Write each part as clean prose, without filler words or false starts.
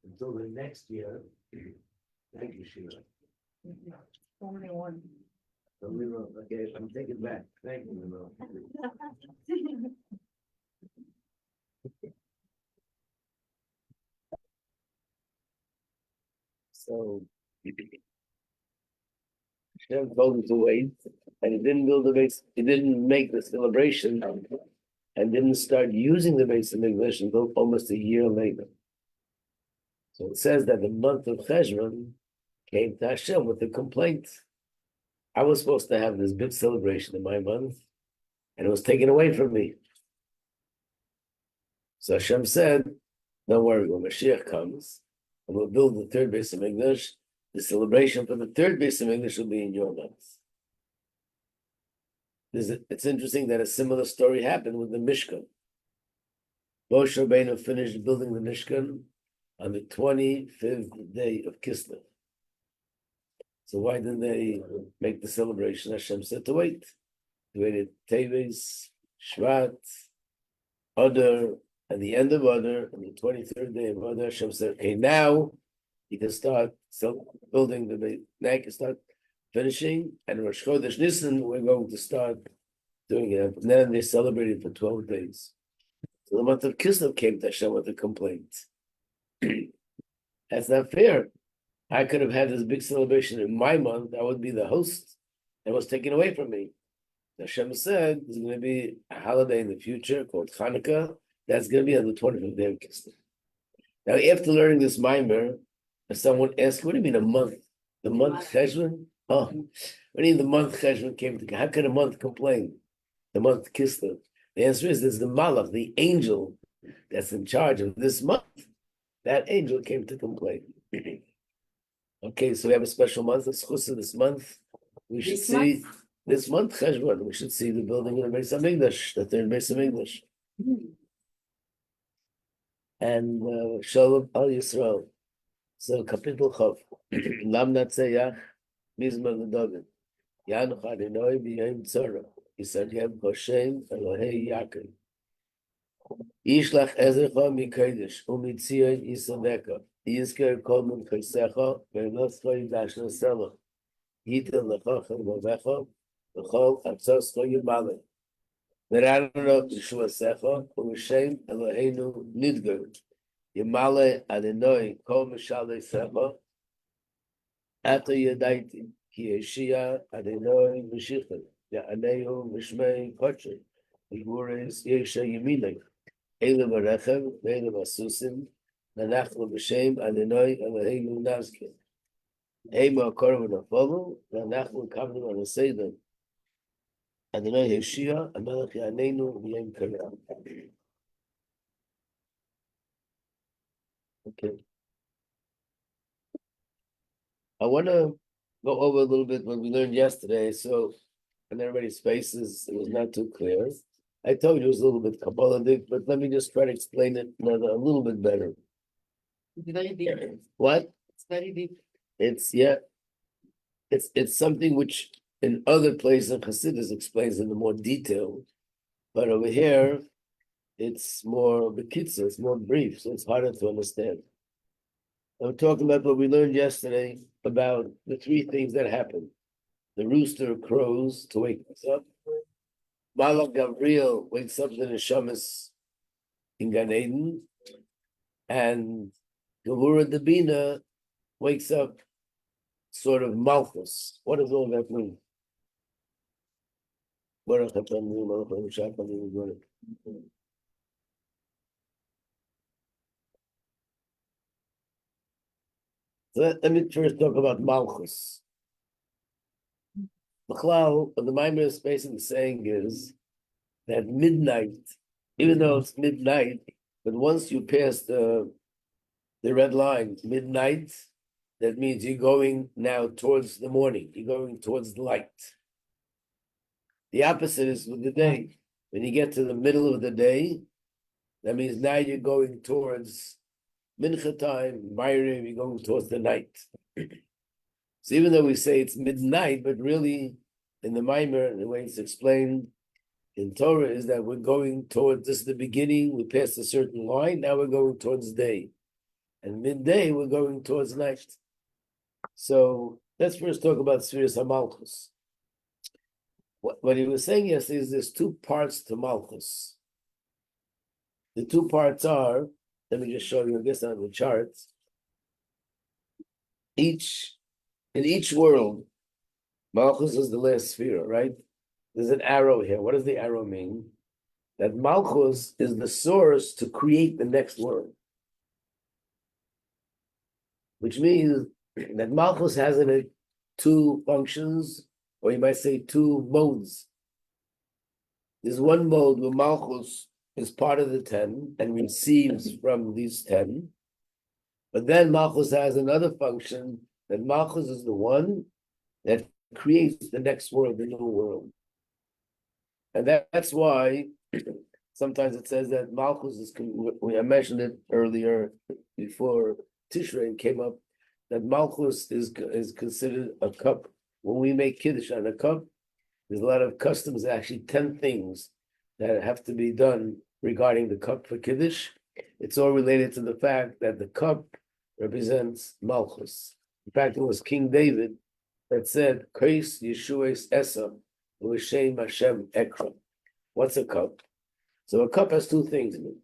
until the next year. Thank you, Sheila. 21. Okay, I'm taking it back. Thank you, Lilo. So Hashem told him to wait, and he didn't build the base. He didn't make the celebration, and didn't start using the base of English until almost a year later. So it says that the month of Cheshvan came to Hashem with a complaint. I was supposed to have this big celebration in my month, and it was taken away from me. So Hashem said, don't worry, when Mashiach comes, and we'll build the third base of English, the celebration for the third base of English will be in your month. It's interesting that a similar story happened with the Mishkan. Moshe Rabbeinu finished building the Mishkan on the 25th day of Kislev. So why didn't they make the celebration? Hashem said to wait. They waited Teves, Shvat, Adar, and the end of Adar, and the 23rd day of Adar. Hashem said, okay, now you can start building the base. Now you can start finishing, and Rosh Chodesh Cheshvan, we're going to start doing it. And then they celebrated for 12 days. So the month of Kislev came to Hashem with a complaint. That's not fair. I could have had this big celebration in my month. I would be the host. It was taken away from me. Hashem said there's going to be a holiday in the future called Hanukkah. That's going to be on the 25th day of Kislev. Now, after learning this mimer, someone asked, what do you mean a month? The month Cheshvan? Oh, what do you mean the month Cheshvan came to? How can a month complain? The month Kislev. The answer is there's the Malach, the angel that's in charge of this month. That angel came to complain. Okay, so we have a special month of Chusa this month. We should see this month Cheshvan. We should see the building of the Beis Hamikdash, the third Beis Hamikdash, and Shalom Al Yisrael. So Kapitel Chav, Lam Natzeyach, Mizmor LeDavid, Yanuch Adonai B'Yom Tzara, Yisrael Hashem Elohei Yaakov. Yishlach Ezrecha Mikodesh Umitzion Yisaveka Yizker Kol Munchesecha Ve'Loscha Yidash Nosela Yitel Lecha Chavovecha V'Chol Atzoscha Yimale V'Rano Yishuasecha U'Shem Eloheinu Nidger Yimale Adonai Kol Mishale Secha Ato Yadaiti Ki Yeshia Adonai Mishicha Ya'anehu Mishmei Koche Yiguris Yesha Yiminei Eile Barechev, Eile Basusim, Nanachlo B'Shem, Adonai Eloheinu Nazke. Eima Korov Nafolu, Nanachlo Kavnu Anaseidim. Adonai Yeshia, Amelech Yaneinu, V'Yem Karev. Okay. I want to go over a little bit what we learned yesterday. So, in everybody's faces, it was not too clear. I told you it was a little bit Kabbalistic, but let me just try to explain it a little bit better. It's very deep. What? It's very deep. It's something which in other places in Hasidus explains in more detail, but over here it's more bekitzer, it's more brief, so it's harder to understand. I'm talking about what we learned yesterday about the three things that happen. The rooster crows to wake us up. Malach Gabriel wakes up the neshamas in Gan Eden, and Gevura Debina wakes up sort of Malchus. What does all that mean? So let me first talk about Malchus. What the Maimon is basically saying is that midnight, even though it's midnight, but once you pass the red line, midnight, that means you're going now towards the morning, you're going towards the light. The opposite is with the day. When you get to the middle of the day, that means now you're going towards Mincha time, Ma'ariv, you're going towards the night. So even though we say it's midnight, but really in the Maimer, the way it's explained in Torah is that we're going towards, this is the beginning, we passed a certain line, now we're going towards day. and midday we're going towards night. So let's first talk about Sfiras HaMalchus. What he was saying yesterday is there's two parts to Malchus. The two parts are, let me just show you this on the charts. In each world, Malchus is the last sphere, right? There's an arrow here. What does the arrow mean? That Malchus is the source to create the next world. Which means that Malchus has in it two functions, or you might say two modes. There's one mode where Malchus is part of the 10 and receives from these 10. But then Malchus has another function that Malchus is the one that creates the next world, the new world. And that's why sometimes it says that Malchus is, I mentioned it earlier before Tishrei came up, that Malchus is considered a cup. When we make Kiddush on a cup, there's a lot of customs, actually 10 things that have to be done regarding the cup for Kiddush. It's all related to the fact that the cup represents Malchus. In fact, it was King David that said, Kais Yeshuas Esa, L'Shem Hashem Ekra. What's a cup? So a cup has two things in it.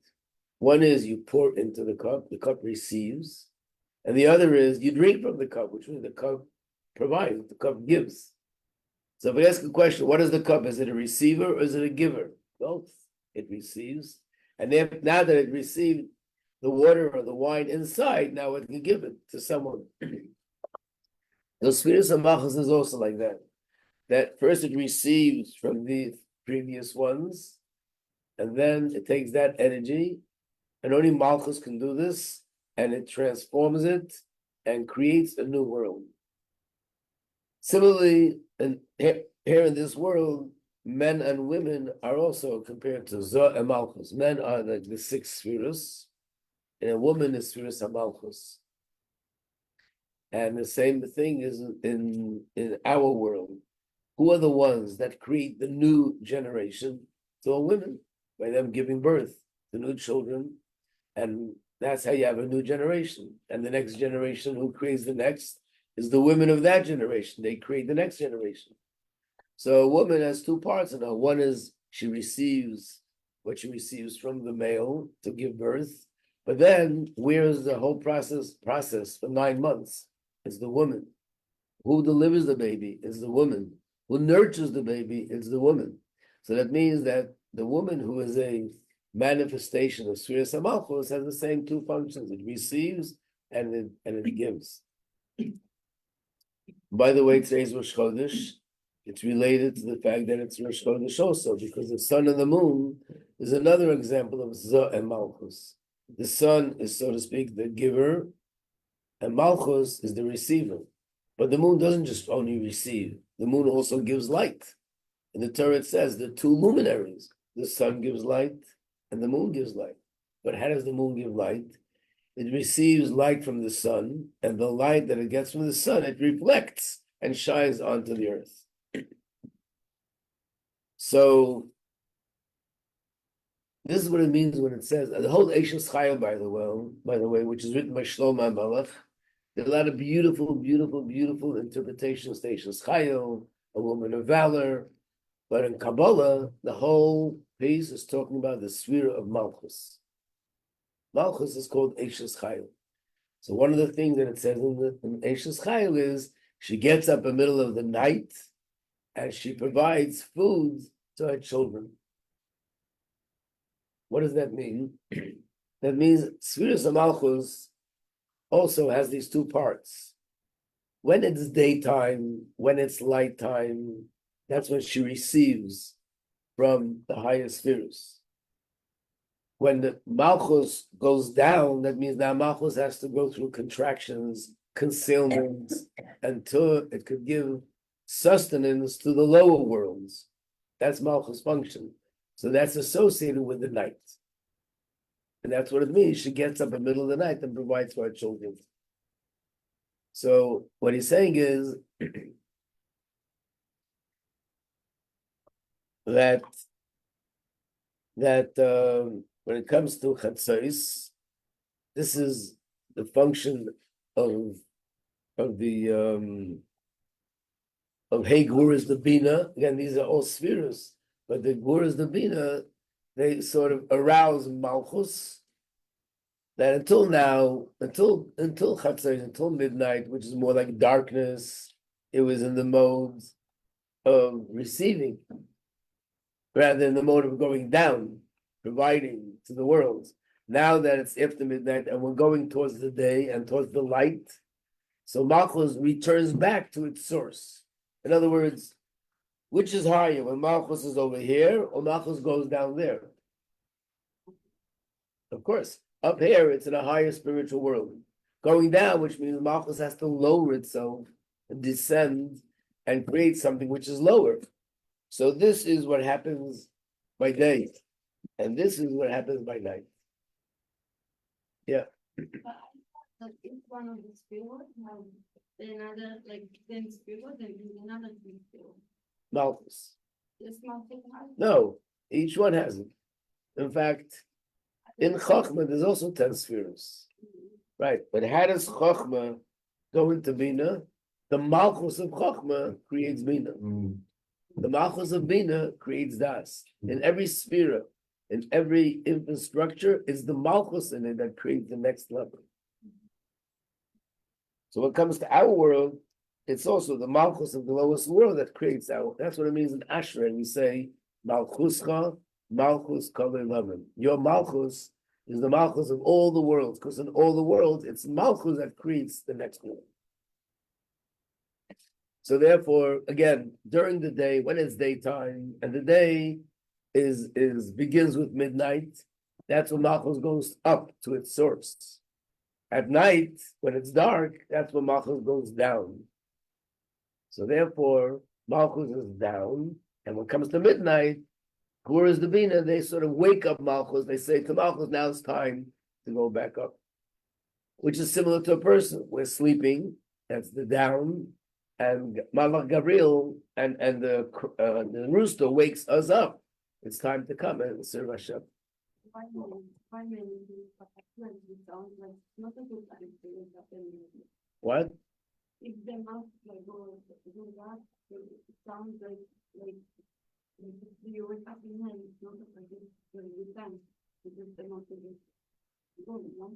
One is you pour into the cup receives, and the other is you drink from the cup, which means the cup provides, the cup gives. So if we ask a question, what is the cup? Is it a receiver or is it a giver? Both. It receives. And then, now that it received the water or the wine inside, now it can give it to someone. The Sfiras HaMalchus is also like that. That first it receives from the previous ones, and then it takes that energy, and only Malchus can do this, and it transforms it and creates a new world. Similarly, here in this world, men and women are also compared to Zoh and Malchus. Men are like the 6 spheres, and a woman is Sfiras HaMalchus. And the same thing is in our world. Who are the ones that create the new generation? So are women, by them giving birth to new children. And that's how you have a new generation. And the next generation, who creates the next, is the women of that generation. They create the next generation. So a woman has two parts in her. One is she receives what she receives from the male to give birth. But then, where's the whole process for 9 months? It's the woman. Who delivers the baby is the woman. Who nurtures the baby is the woman. So that means that the woman, who is a manifestation of Sfiras HaMalchus, has the same two functions. It receives and it gives. By the way, today's Rosh Chodesh. It's related to the fact that it's Rosh Chodesh also, because the sun and the moon is another example of Zoh and Malchus. The sun is, so to speak, the giver, and Malchus is the receiver. But the moon doesn't just only receive. The moon also gives light. In the Torah it says the two luminaries. The sun gives light and the moon gives light. But how does the moon give light? It receives light from the sun, and the light that it gets from the sun, it reflects and shines onto the earth. So this is what it means when it says the whole Eishes Chayil, by the way, which is written by Shlomo HaMelech. There are a lot of beautiful, beautiful, beautiful interpretations. Eishes Chayil, a woman of valor, but in Kabbalah, the whole piece is talking about the sphere of Malchus. Malchus is called Eishes Chayil. So one of the things that it says in Eishes Chayil is she gets up in the middle of the night and she provides food to her children. What does that mean? That means Sfiras HaMalchus also has these two parts. When it's daytime, when it's light time, that's when she receives from the higher spheres. When the Malchus goes down, that means now Malchus has to go through contractions, concealments, until it could give sustenance to the lower worlds. That's Malchus' function. So that's associated with the night. And that's what it means. She gets up in the middle of the night and provides for her children. So what he's saying is that when it comes to Chatzos, this is the function of the of Hey Guras the Bina. Again, these are all spheres, but the Guras the Bina, they sort of arouse Malchus. That until now, until Chatzos, until midnight, which is more like darkness, it was in the mode of receiving, rather than the mode of going down, providing to the world. Now that it's after midnight and we're going towards the day and towards the light, so Malchus returns back to its source. In other words, which is higher, when Malchus is over here or Malchus goes down there? Of course, up here it's in a higher spiritual world. Going down, which means Malchus has to lower itself and descend and create something which is lower. So this is what happens by day, and this is what happens by night. Yeah. But each one of the spheres have another, like, then sphere, then another sphere. Malchus. This Malchus has. No, each one has it. In fact, in Chochmah, there's also 10 spheres. Right, but how does Chochmah go into Bina? The Malchus of Chochmah creates Bina. The Malchus of Bina creates Das. In every sphere, in every infrastructure, is the Malchus in it that creates the next level. So when it comes to our world, it's also the Malchus of the lowest world that creates our. That's what it means in Ashrei. We say Malchuscha, Malchus Kaveh Lavan. Your Malchus is the Malchus of all the worlds, because in all the worlds, it's Malchus that creates the next world. So therefore, again, during the day, when it's daytime, and the day is begins with midnight, that's when Malchus goes up to its source. At night, when it's dark, that's when Malchus goes down. So therefore, Malchus is down, and when it comes to midnight, Guras the Bina, they sort of wake up Malchus. They say to Malchus, now it's time to go back up. Which is similar to a person. We're sleeping, that's the down, and Malach Gabriel and the rooster wakes us up. It's time to come and serve Hashem. What? If the mouth like go that, it sounds like you wake up in hand, it's not like this very good time. Because the mouth is going, no?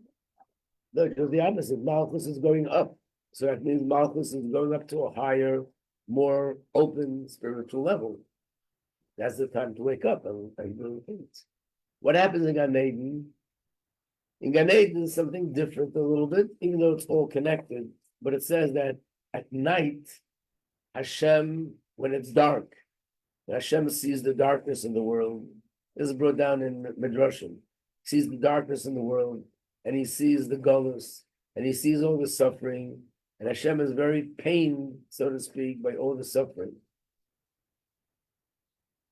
No, because the opposite. Malchus is going up. So that means Malchus is going up to a higher, more open spiritual level. That's the time to wake up and do things. What happens in Gan Eden? In Gan Eden is something different a little bit, even though it's all connected. But it says that at night, Hashem, when it's dark, Hashem sees the darkness in the world. This is brought down in Midrashim. He sees the darkness in the world, and he sees the gullus, and he sees all the suffering, and Hashem is very pained, so to speak, by all the suffering.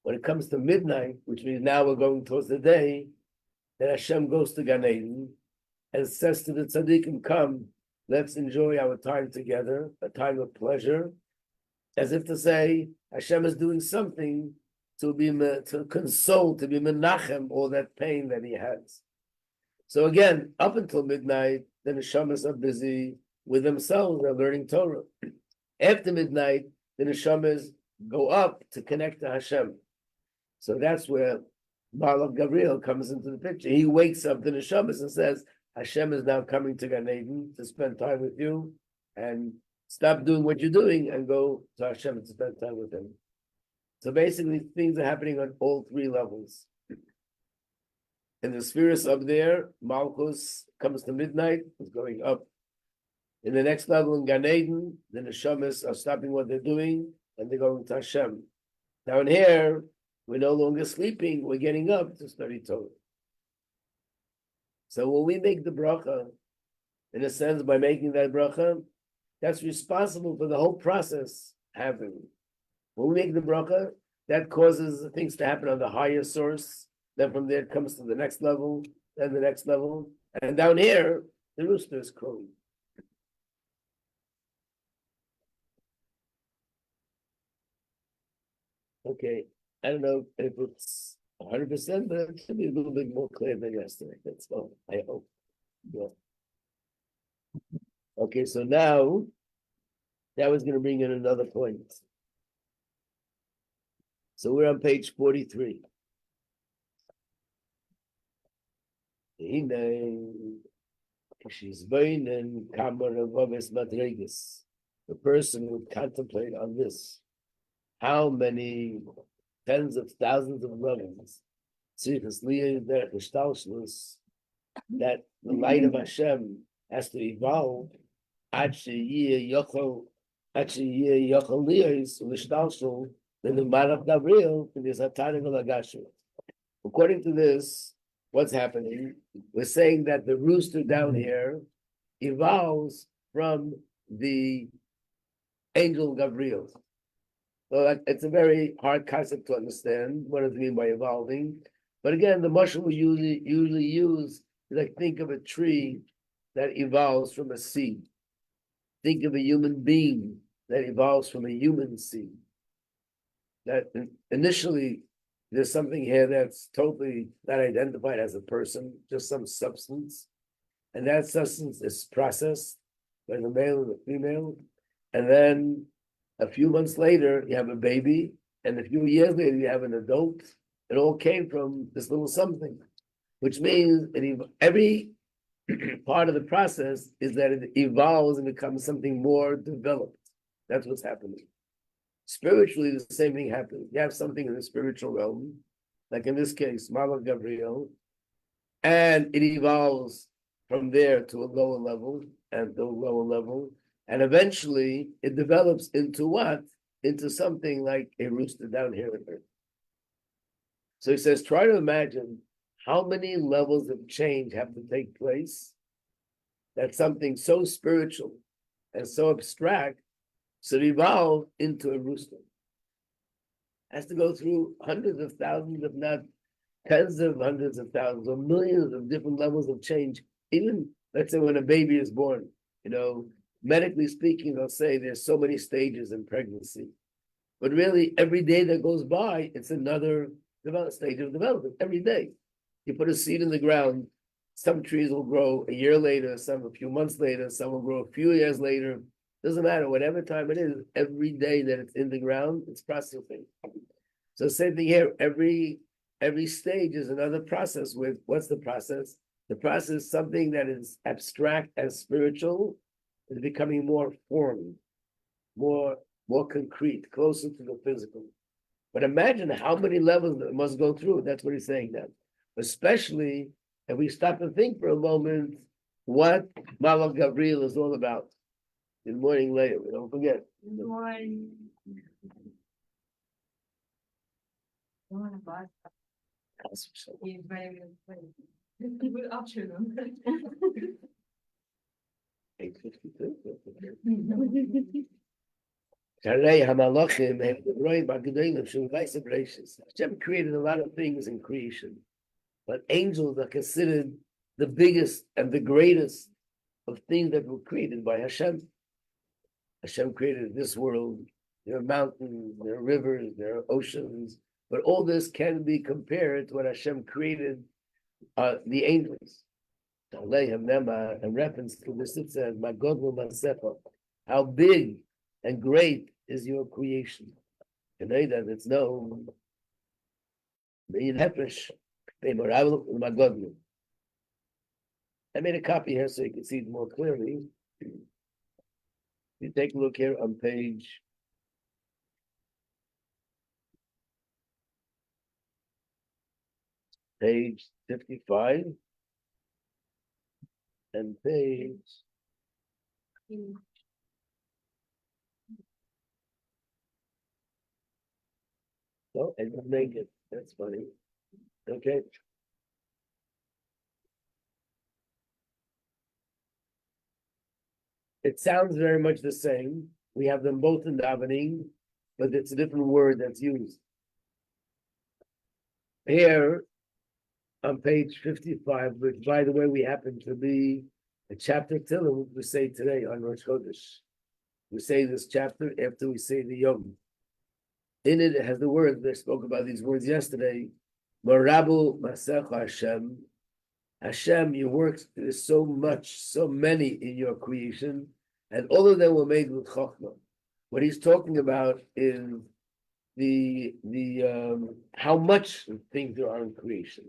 When it comes to midnight, which means now we're going towards the day, then Hashem goes to Gan Eden and says to the tzaddikim, come, let's enjoy our time together, a time of pleasure, as if to say, Hashem is doing something to console, to be menachem all that pain that he has. So again, up until midnight, the neshamas are busy with themselves, they're learning Torah. After midnight, the neshamas go up to connect to Hashem. So that's where Malach Gabriel comes into the picture. He wakes up the neshamas and says, Hashem is now coming to Gan Eden to spend time with you, and stop doing what you're doing and go to Hashem to spend time with him. So basically, things are happening on all three levels. In the spheres up there, Malchus comes to midnight, is going up. In the next level in Gan Eden, the neshamas are stopping what they're doing and they're going to Hashem. Down here, we're no longer sleeping, we're getting up to study Torah. So when we make the bracha, in a sense, by making that bracha, that's responsible for the whole process happening. When we make the bracha, that causes things to happen on the higher source. Then from there it comes to the next level, then the next level. And down here, the rooster is crowing. Okay, I don't know if it's 100%, but it should be a little bit more clear than yesterday. That's all, I hope. Yeah. Okay, so now that was going to bring in another point. So we're on page 43. The person would contemplate on this. How many tens of thousands of levels that the light of Hashem has to evolve according to this, what's happening? We're saying that the rooster down here evolves from the angel Gabriel. So it's a very hard concept to understand. What does it mean by evolving? But again, the mushroom we usually use is like, think of a tree that evolves from a seed. Think of a human being that evolves from a human seed. That initially there's something here that's totally not identified as a person, just some substance. And that substance is processed by the male and the female. And then a few months later, you have a baby. And a few years later, you have an adult. It all came from this little something, which means every part of the process is that it evolves and becomes something more developed. That's what's happening. Spiritually, the same thing happens. You have something in the spiritual realm, like in this case, Malach Gabriel, and it evolves from there to a lower level and to a lower level. And eventually it develops into what? Into something like a rooster down here on earth. So he says, try to imagine how many levels of change have to take place that something so spiritual and so abstract should evolve into a rooster. Has to go through hundreds of thousands, if not tens of hundreds of thousands or millions of different levels of change. Even, let's say, when a baby is born, medically speaking, they'll say there's so many stages in pregnancy. But really, every day that goes by, it's another stage of development. Every day. You put a seed in the ground, some trees will grow a year later, some a few months later, some will grow a few years later. Doesn't matter, whatever time it is, every day that it's in the ground, it's processing. So same thing here, every stage is another process with, what's the process? The process is something that is abstract and spiritual is becoming more formed, more concrete, closer to the physical. But imagine how many levels it must go through. That's what he's saying now. Especially if we stop and think for a moment what Malach Gabriel is all about. Good morning, Leah. Don't forget. Good morning. Good afternoon. 8:52. Hashem created a lot of things in creation, but angels are considered the biggest and the greatest of things that were created by Hashem. Hashem created this world. There are mountains, there are rivers, there are oceans, but all this can be compared to what Hashem created, the angels. In reference to this, it says, how big and great is your creation. You know that it's known. I made a copy here so you can see it more clearly. You take a look here on page 55 and page oh, I didn't make it. That's funny. Okay. It sounds very much the same. We have them both in davening, but it's a different word that's used. Here on page 55, which by the way, we happen to be a chapter Tehillim we say today on Rosh Chodesh. We say this chapter after we say the Yom. In it has the words, they spoke about these words yesterday, Marabu Masech Hashem, Hashem, your works, there's so much, so many in your creation, and all of them were made with Chokhmah. What he's talking about is the how much things there are in creation.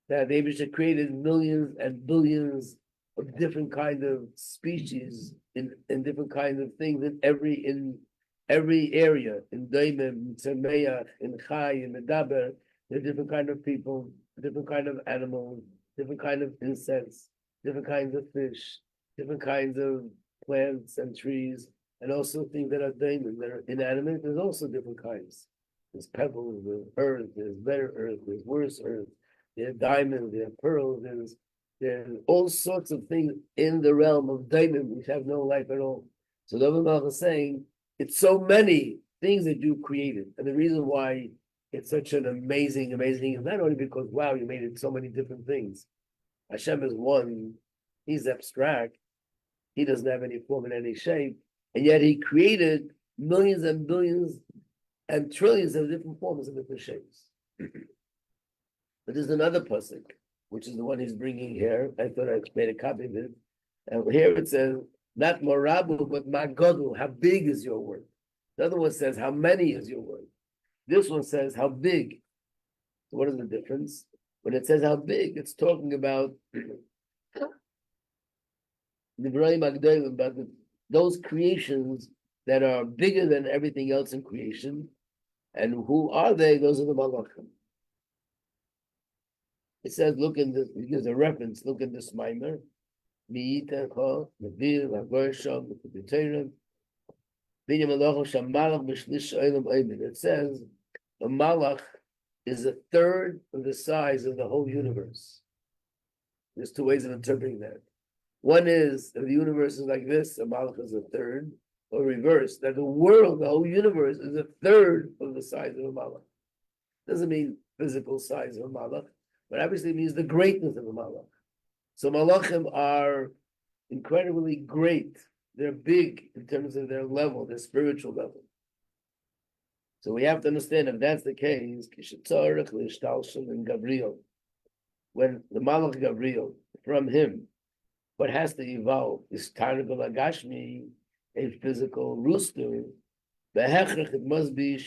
That they created millions and billions of different kind of species in different kinds of things in every area, in Daimim, in Tzemeach, in Chai, in Medaber, there are different kind of people, different kind of animals, different kind of insects, different kinds of fish, different kinds of plants and trees, and also things that are Daimim, that are inanimate. There's also different kinds. There's pebbles, there's earth, there's better earth, there's worse earth, there are diamonds, there are pearls, there's all sorts of things in the realm of diamond which have no life at all. So the Rabbi is saying it's so many things that you created, and the reason why it's such an amazing thing is not only because wow, you made it so many different things. Hashem is one; He's abstract. He doesn't have any form and any shape, and yet He created millions and billions and trillions of different forms and different shapes. But there's another pasuk, which is the one he's bringing here. I thought I made a copy of it. And here it says, not Morabu, but Magodu, how big is your word? The other one says, how many is your word? This one says, how big? So what is the difference? When it says how big, it's talking about those creations that are bigger than everything else in creation. And who are they? Those are the Malachim. It says, look in this, it gives a reference, look in this mimer. It says a malach is a third of the size of the whole universe. There's two ways of interpreting that. One is, if the universe is like this, a malach is a third, or reverse, that the world, the whole universe, is a third of the size of a malach. Doesn't mean physical size of a malach, but obviously it means the greatness of a malach. So malachim are incredibly great. They're big in terms of their level, their spiritual level. So we have to understand if that's the case, in Gabriel, when the malach Gabriel, from him, what has to evolve is Tarnagol Agashmi, a physical rooster. It must be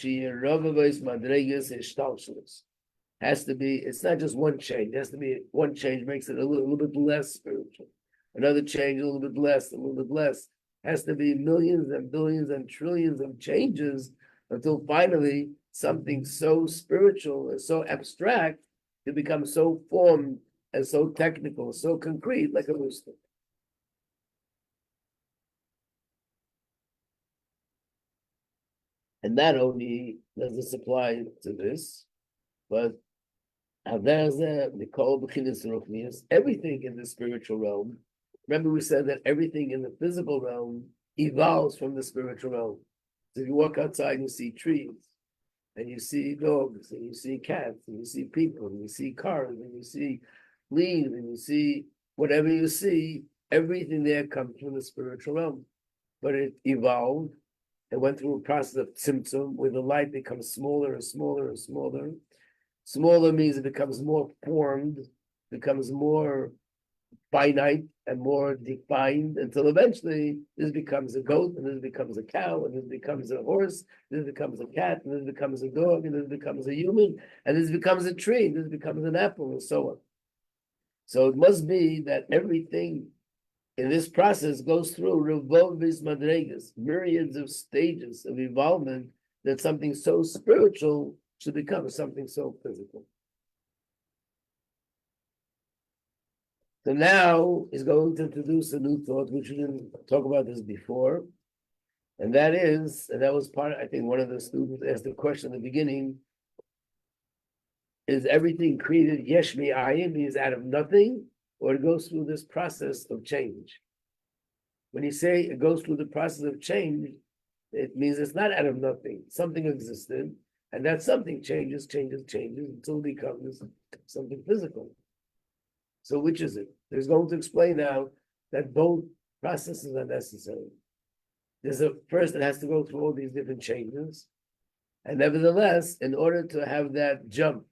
has to be, it's not just one change. It has to be one change makes it a little bit less spiritual. Another change, a little bit less, a little bit less. Has to be millions and billions and trillions of changes until finally something so spiritual and so abstract to become so formed and so technical, so concrete, like a rooster. And not only does this apply to this, but everything in the spiritual realm. Remember, we said that everything in the physical realm evolves from the spiritual realm. So if you walk outside, and you see trees, and you see dogs, and you see cats, and you see people, and you see cars, and you see leaves, and you see whatever you see, everything there comes from the spiritual realm. But it evolved and went through a process of tzimtzum, where the light becomes smaller and smaller and smaller. Smaller means it becomes more formed, becomes more finite and more defined until eventually this becomes a goat, and this becomes a cow, and this becomes a horse, this becomes a cat, and this becomes a dog, and this becomes a human, and this becomes a tree, and this becomes an apple, and so on. So it must be that everything in this process goes through revolves madregas, myriads of stages of evolvement, that something so spiritual should become something so physical. So now he's going to introduce a new thought, which we didn't talk about this before, and that was part, I think one of the students asked the question at the beginning, is everything created yesh mi'ayin, means out of nothing, or it goes through this process of change? When you say it goes through the process of change, it means it's not out of nothing. Something existed, and that something changes until it becomes something physical. So which is it? He's going to explain now that both processes are necessary. There's a first that has to go through all these different changes. And nevertheless, in order to have that jump,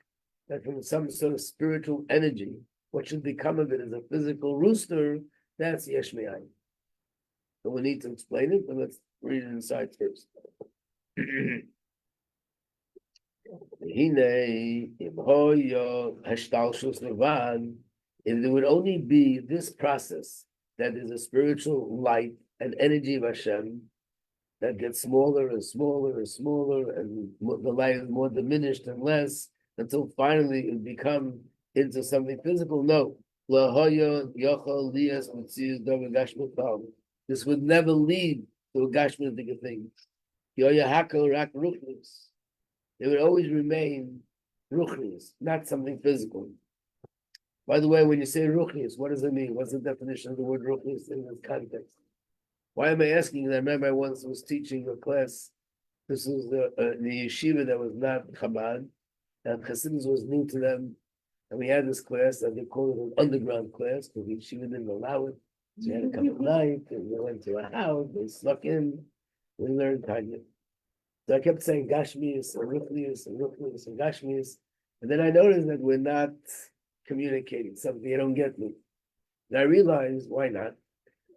that from some sort of spiritual energy, what should become of it as a physical rooster, that's yesh me'ayin. So we need to explain it, but let's read it inside first. If there would only be this process that is a spiritual light and energy of Hashem that gets smaller and smaller and smaller, and the light is more diminished and less until finally it become into something physical. No. This would never lead to a gashmitic thing. It would always remain ruchnius, not something physical. By the way, when you say ruchnius, what does it mean? What's the definition of the word ruchnius in this context? Why am I asking? I remember I once was teaching a class. This was the yeshiva that was not Chabad, and Hasidus was new to them. And we had this class, and they called it an underground class, because the yeshiva didn't allow it. So you had to come at night, and they went to a house, they snuck in, we learned Tanya. So I kept saying Gashmius and Ruchnius and Ruchnius and Gashmius. And then I noticed that we're not communicating something, you don't get me. And I realized, why not?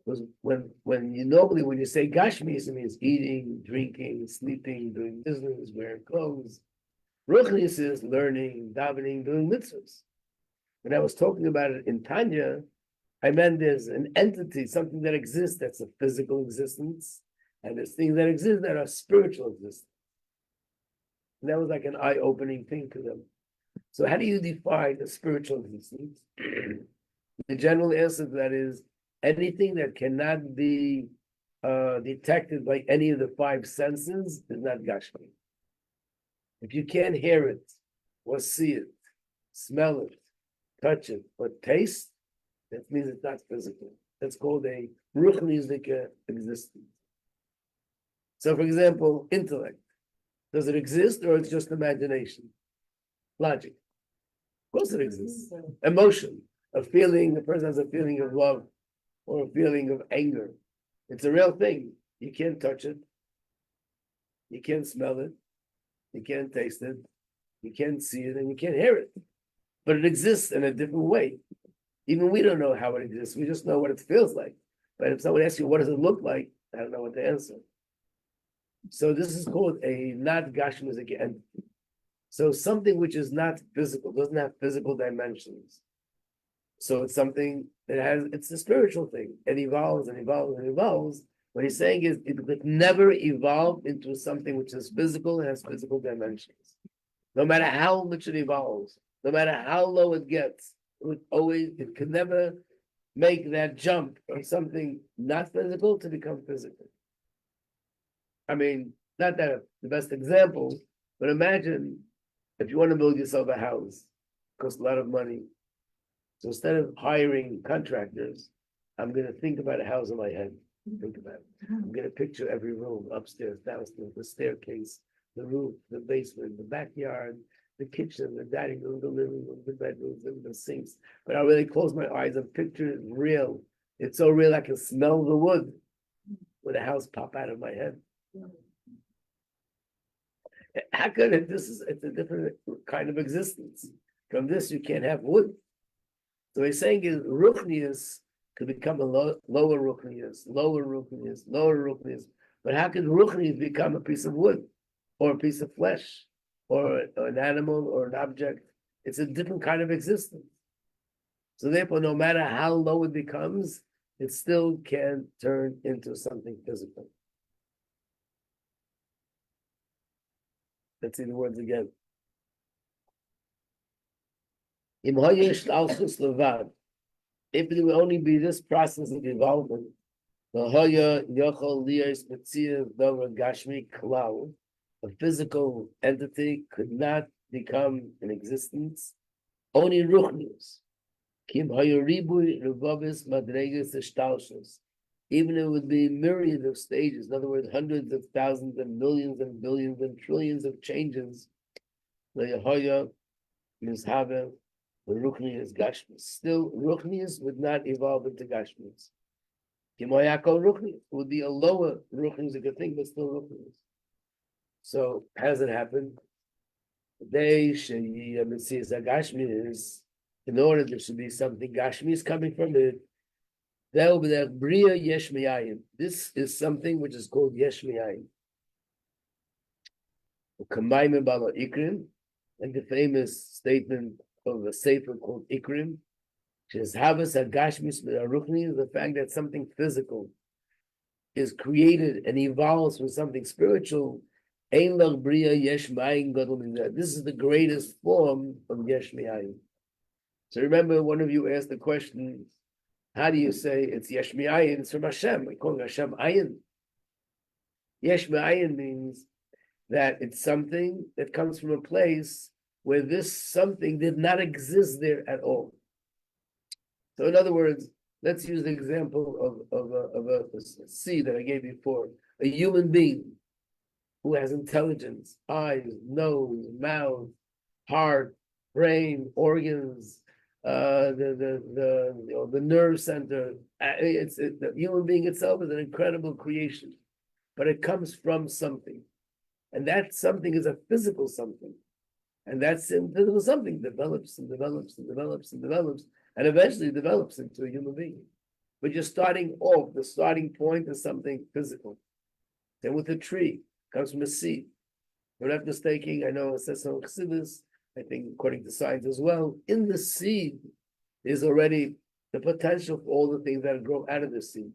Because when you say Gashmius, it means eating, drinking, sleeping, doing business, wearing clothes. Ruchnius is learning, davening, doing mitzvahs. When I was talking about it in Tanya, I meant there's an entity, something that exists that's a physical existence, and there's things that exist that are spiritual existence. And that was like an eye-opening thing to them. So how do you define a spiritual existence? The general answer to that is anything that cannot be detected by any of the five senses is not Gashmi. If you can't hear it, or see it, smell it, touch it, or taste, that means it's not physical. That's called a ruchnizdika existence. So, for example, intellect. Does it exist or it's just imagination? Logic. Of course it exists. Emotion. A person has a feeling of love or a feeling of anger. It's a real thing. You can't touch it. You can't smell it. You can't taste it. You can't see it and you can't hear it. But it exists in a different way. Even we don't know how it exists. We just know what it feels like. But if someone asks you, what does it look like? I don't know what to answer. So this is called a not Gashmizik entity. So something which is not physical, doesn't have physical dimensions. So it's something that it's a spiritual thing. It evolves and evolves and evolves. What he's saying is it could never evolve into something which is physical and has physical dimensions. No matter how much it evolves, no matter how low it gets, it could never make that jump from something not physical to become physical. I mean, not that the best example, but imagine if you want to build yourself a house, it costs a lot of money. So instead of hiring contractors, I'm going to think about a house in my head. Think about it. I'm going to picture every room, upstairs, downstairs, the staircase, the roof, the basement, the backyard, the kitchen, the dining room, the living room, the bedrooms, the sinks. But I really close my eyes and picture it real. It's so real I can smell the wood when a house pop out of my head. How could it? It's a different kind of existence. From this, you can't have wood. So he's saying is ruchnius could become a lower ruchnius, lower ruchnius, lower ruchnius. But how can ruchnius become a piece of wood, or a piece of flesh, or an animal, or an object? It's a different kind of existence. So therefore, no matter how low it becomes, it still can turn into something physical. Let's see the words again. If it will only be this process of development, a physical entity could not become in existence. Only ruchnius. Even it would be myriad of stages, in other words, hundreds of thousands and millions and billions and trillions of changes. The Ruchnius Gashmis. Still, Ruchnius would not evolve into Gashmis. Kimoyako Ruchnius would be a lower Ruchnius, a good thing, but still Ruchnius. So, how does it happen? They Gashmis, in order there should be something Gashmis coming from it. That'll be that Bria Yesh Miyayin. This is something which is called Yesh Miyayin. Kamayim Bala Ikrim, and the famous statement of a sefer called Ikrim, which is Havas Hagashmis Ruchni, the fact that something physical is created and evolves from something spiritual. Ein Lach Bria Yesh Miyayin Gadol Min Zeh. This is the greatest form of Yesh Miyayin. So remember, one of you asked the question, how do you say it's Yesh Mi'ayin? It's from Hashem. I call it Hashem Ayin. Yesh Mi'ayin means that it's something that comes from a place where this something did not exist there at all. So in other words, let's use the example of a seed that I gave before. A human being who has intelligence, eyes, nose, mouth, heart, brain, organs, the nerve center. The human being itself is an incredible creation, but it comes from something, and that something is a physical something, and that physical something develops and develops and develops and develops, and eventually develops into a human being. But you're starting off. The starting point is something physical. Then with a tree, comes from a seed. We're not mistaking. I know it says so in Chassidus, I think according to science as well, in the seed is already the potential for all the things that grow out of the seed.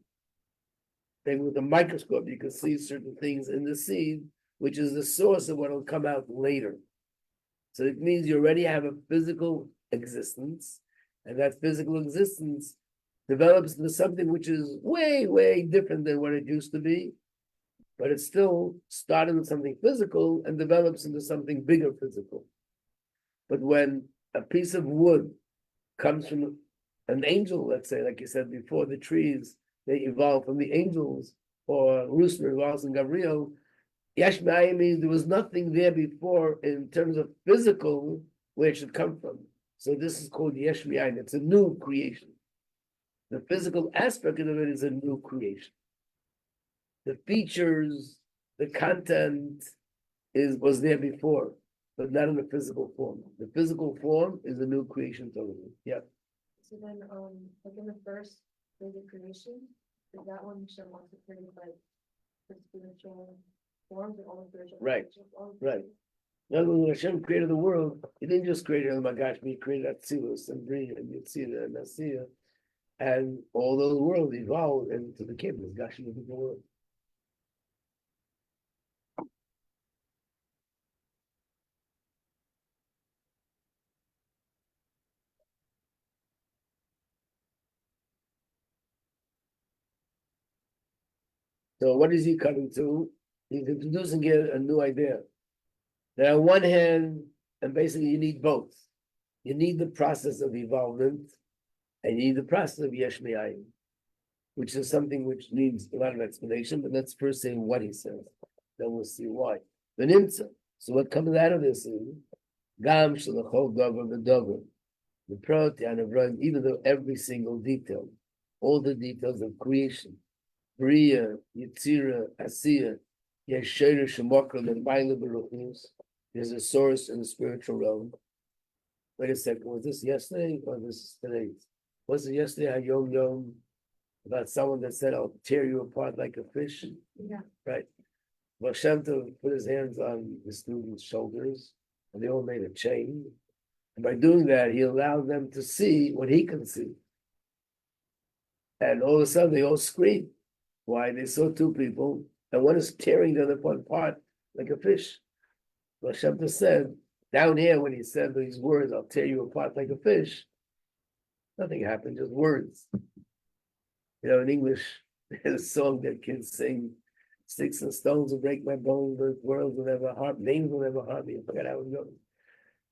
Then with a microscope, you can see certain things in the seed, which is the source of what will come out later. So it means you already have a physical existence, and that physical existence develops into something which is way, way different than what it used to be, but it still started with something physical and develops into something bigger physical. But when a piece of wood comes from an angel, let's say, like you said before, the trees, they evolve from the angels, or rooster evolves from Gabriel. Yesh Ma'ayin means there was nothing there before in terms of physical where it should come from. So this is called Yesh Ma'ayin. It's a new creation. The physical aspect of it is a new creation. The features, the content was there before, but not in the physical form. The physical form is a new creation totally. Yeah. So then, like in the first basic creation, is that one Hashem wants to create like the spiritual forms and all the spiritual Right. forms? Right. In other words, when Hashem created the world, He didn't just create it, oh my gosh, He created Atzilus and Bria and Yetzirah and Asiya, and all those worlds evolved into the kingdom, Gashim of the world. So what is he coming to? He's introducing here a new idea. That on one hand, and basically you need both. You need the process of evolvement, and you need the process of Yesh Me'ayin, which is something which needs a lot of explanation, but let's first say what he says. Then we'll see why. The Nimtza. So what comes out of this is Gam Shalachol Dover V'Dover. The Protean of Run, even though every single detail, all the details of creation, Bria, Yetzira, Asiya, Yeshayra, Shemokra, and Baila Baruchnius. There's a source in the spiritual realm. Wait a second, was this yesterday or this is today? Was it yesterday, Hayom Yom, about someone that said, I'll tear you apart like a fish? Yeah. Right. Well, Shem Tov put his hands on the students' shoulders, and they all made a chain. And by doing that, he allowed them to see what he can see. And all of a sudden, they all screamed. Why? They saw two people, and one is tearing the other one apart like a fish. Well, Shem Tov said, down here, when he said these words, I'll tear you apart like a fish, nothing happened, just words. You know, in English, there's a song that kids sing, sticks and stones will break my bones, but worlds will never harm, names will never harm me. I forgot how it goes.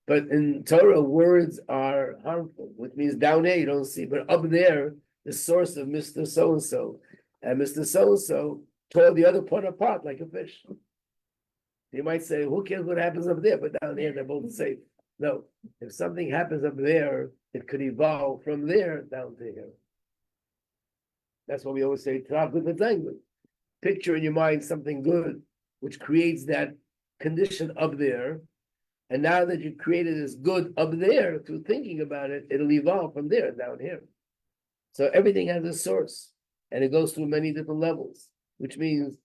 But in Torah, words are harmful, which means down there you don't see, but up there, the source of Mr. So-and-so. And Mr. So-and-so tore the other part apart like a fish. You might say, who cares what happens up there? But down here, they're both safe. No, if something happens up there, it could evolve from there down to here. That's what we always say, picture in your mind something good, which creates that condition up there, And now that you created this good up there through thinking about it, it'll evolve from there down here. So everything has a source, and it goes through many different levels, which means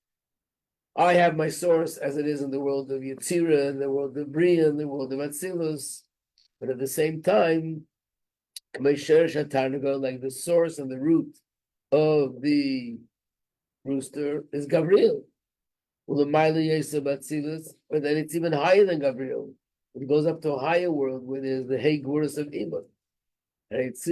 I have my source as it is in the world of Yetzirah, in the world of Bria, in the world of Atzilus, but at the same time, like the source and the root of the rooster is Gabriel. But then it's even higher than Gabriel. It goes up to a higher world where there's the Hey Gurus of Iman. Has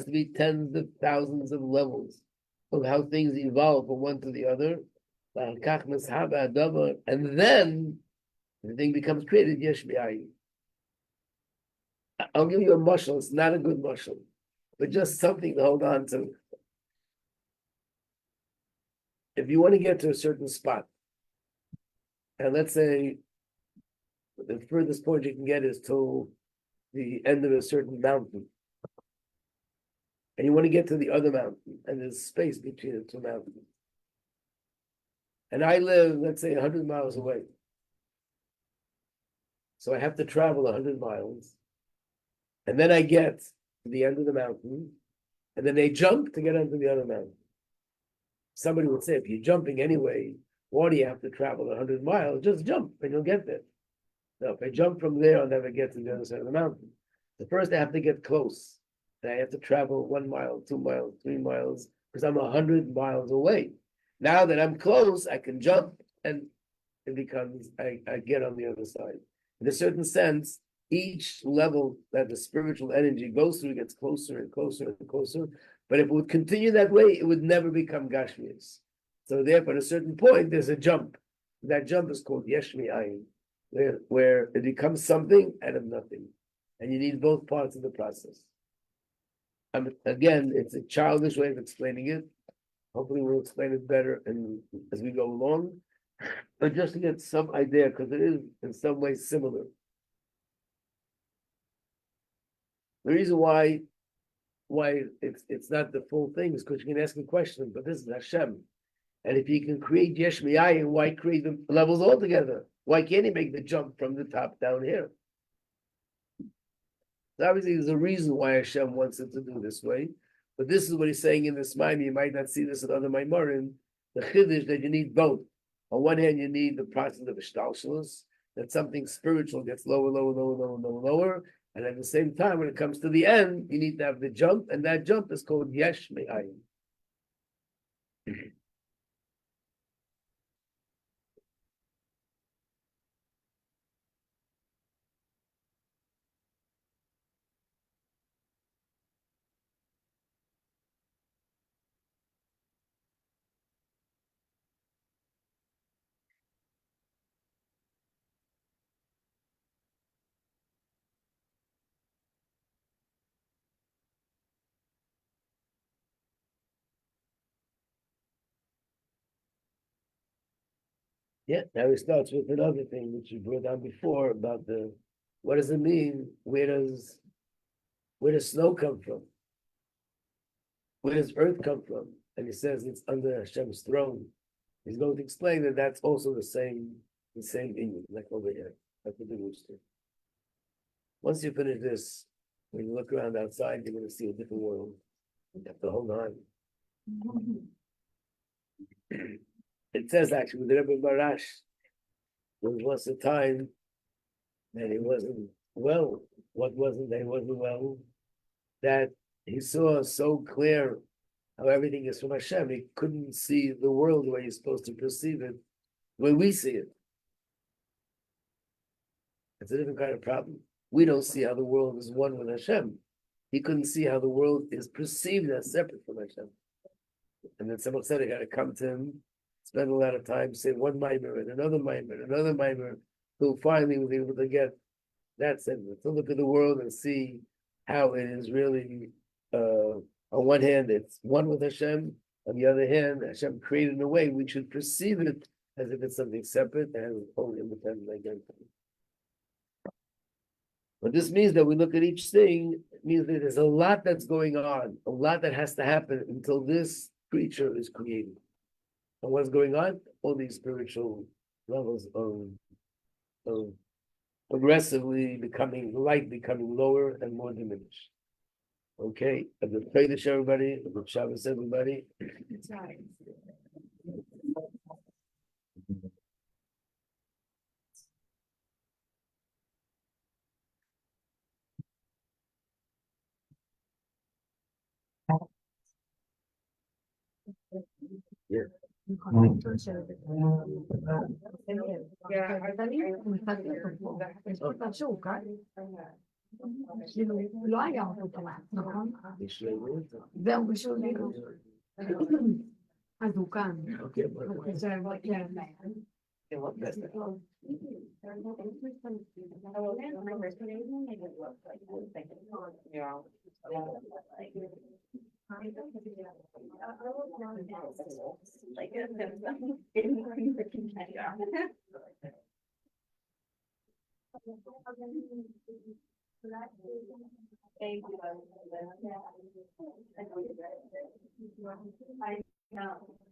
to be tens of thousands of levels of how things evolve from one to the other. And then the thing becomes created. I'll give you a mushal. It's not a good mushal, but just something to hold on to. If you want to get to a certain spot, and let's say the furthest point you can get is to the end of a certain mountain, and you want to get to the other mountain, and there's space between the two mountains. And I live, let's say, 100 miles away. So I have to travel 100 miles. And then I get to the end of the mountain, and then they jump to get onto the other mountain. Somebody would say, if you're jumping anyway, why do you have to travel 100 miles? Just jump and you'll get there. Now, if I jump from there, I'll never get to the other side of the mountain. So first I have to get close. And I have to travel 1 mile, 2 miles, 3 miles, because I'm 100 miles away. Now that I'm close, I can jump and it becomes, I get on the other side. In a certain sense, each level that the spiritual energy goes through gets closer and closer and closer. But if it would continue that way, it would never become Gashmias. So therefore, at a certain point, there's a jump. That jump is called Yeshmi Ayin, where it becomes something out of nothing. And you need both parts of the process. Again, it's a childish way of explaining it. Hopefully we'll explain it better as we go along. But just to get some idea, because it is in some ways similar. The reason why it's not the full thing is because you can ask a question, but this is Hashem. And if you can create Yesh Mi'ayin, why create the levels altogether? Why can't he make the jump from the top down here? So obviously there's a reason why Hashem wants it to do this way. But this is what he's saying in this Maimon. You might not see this in other Maimorim. The Chiddush that you need both. On one hand, you need the process of Ishtalshalos, that something spiritual gets lower, lower, lower, lower, lower, lower. And at the same time, when it comes to the end, you need to have the jump, and that jump is called Yesh Me'ayin. Yeah, now he starts with another thing which you brought down before about what does it mean? Where does snow come from? Where does earth come from? And he says it's under Hashem's throne. He's going to explain that that's also the same Indian, like over here, like with the rooster. Once you finish this, when you look around outside, you're going to see a different world. You have to hold on. It says actually with Rabbi Marash, there was a time that he wasn't well. What wasn't that he wasn't well? That he saw so clear how everything is from Hashem. He couldn't see the world the way he's supposed to perceive it, the way we see it. It's a different kind of problem. We don't see how the world is one with Hashem. He couldn't see how the world is perceived as separate from Hashem. And then someone said, I got to come to him, spend a lot of time, say one mimer and another mimer, who finally was able to get that sentence, to look at the world and see how it is really, on one hand, it's one with Hashem. On the other hand, Hashem created in a way we should perceive it as if it's something separate and has its own independent identity. But this means that we look at each thing, it means that there's a lot that's going on, a lot that has to happen until this creature is created. And what's going on? All these spiritual levels of progressively becoming light, becoming lower and more diminished. Okay, a good Chodesh, everybody. A good Shabbos, everybody. That's right. Yeah. כאילו, לא היה אותו תורה, נכון? זהו, בשביל כאילו. אז הוא כאן. Thank you.